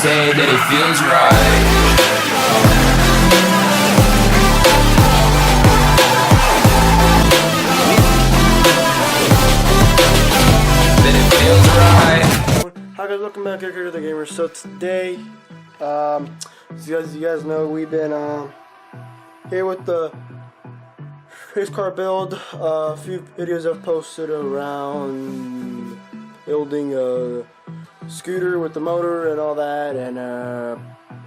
say that it feels right. Hi guys, welcome back here to the Gamer. So today, as you guys know, we've been here with the race car build. A few videos I've posted around building a scooter with the motor and all that, and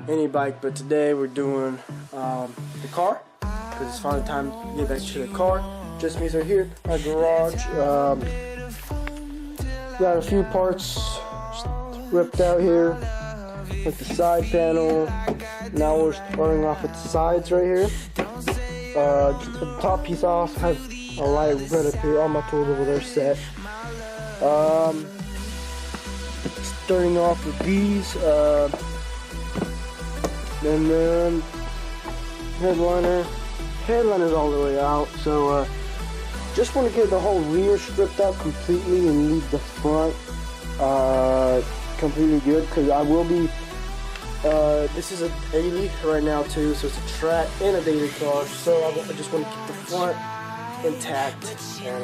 any bike. But today we're doing the car because it's finally time to get back to the car. Just me right here, my garage. Got a few parts ripped out here, like the side panel. Now we're starting off with the sides right here. Just the top piece off, have a light red up here. All my tools over there set. Starting off with these, and then headliner's all the way out. So just want to get the whole rear stripped out completely and leave the front completely good, because I will be this is a daily right now too, so it's a track and a daily car, so I just want to keep the front intact and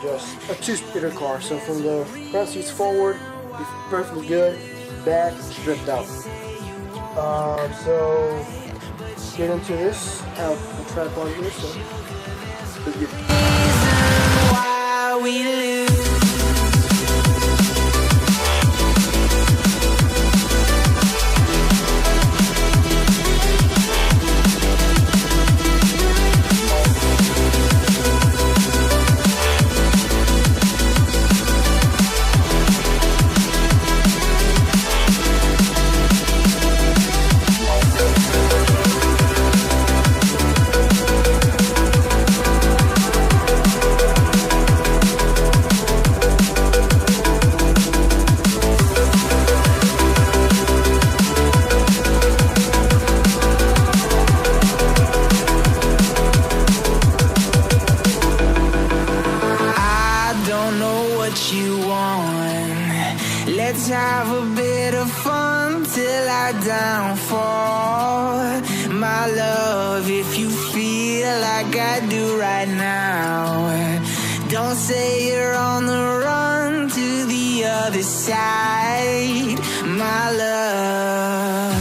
just a two-speeder car. So from the front seats forward, be perfectly good, back stripped out. So get into this, have a track on here, so you want. Let's have a bit of fun till I downfall. My love, if you feel like I do right now, don't say you're on the run to the other side. My love,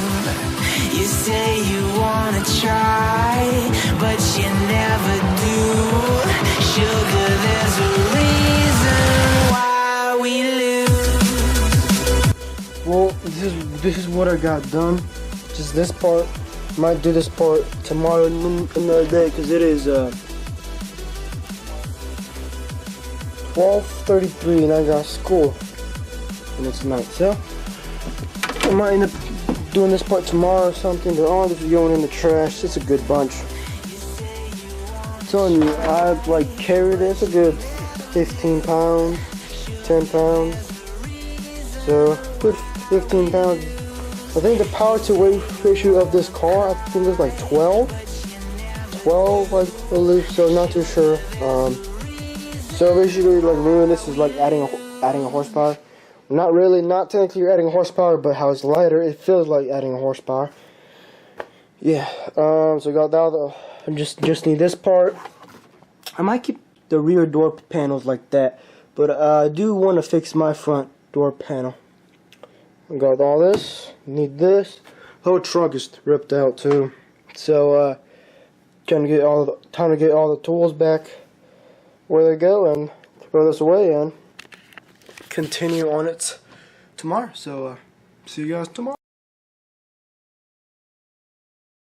you say you wanna try, but you never do. Sugar, there's a reason why we lose. well, this is what I got done. Just this part. Might do this part tomorrow another day, because it is 12:33 and I got school and it's night. So I might end up doing this part tomorrow or something, but all this is going in the trash. It's a good bunch. I'm telling you, I've like carried this a good 15 pounds, 10 pounds. So good 15 pounds. I think the power to weight ratio of this car, I think it's like 12, I believe. So not too sure. So basically, like doing this is like adding a horsepower. Not really, not technically you're adding horsepower, but how it's lighter, it feels like adding a horsepower. Yeah. So I got that. I just need this part. I might keep the rear door panels like that, but I do want to fix my front door panel. I got all this. Need this. The whole trunk is ripped out too. So time to get all the tools back where they go and throw this away and continue on it tomorrow. So see you guys tomorrow.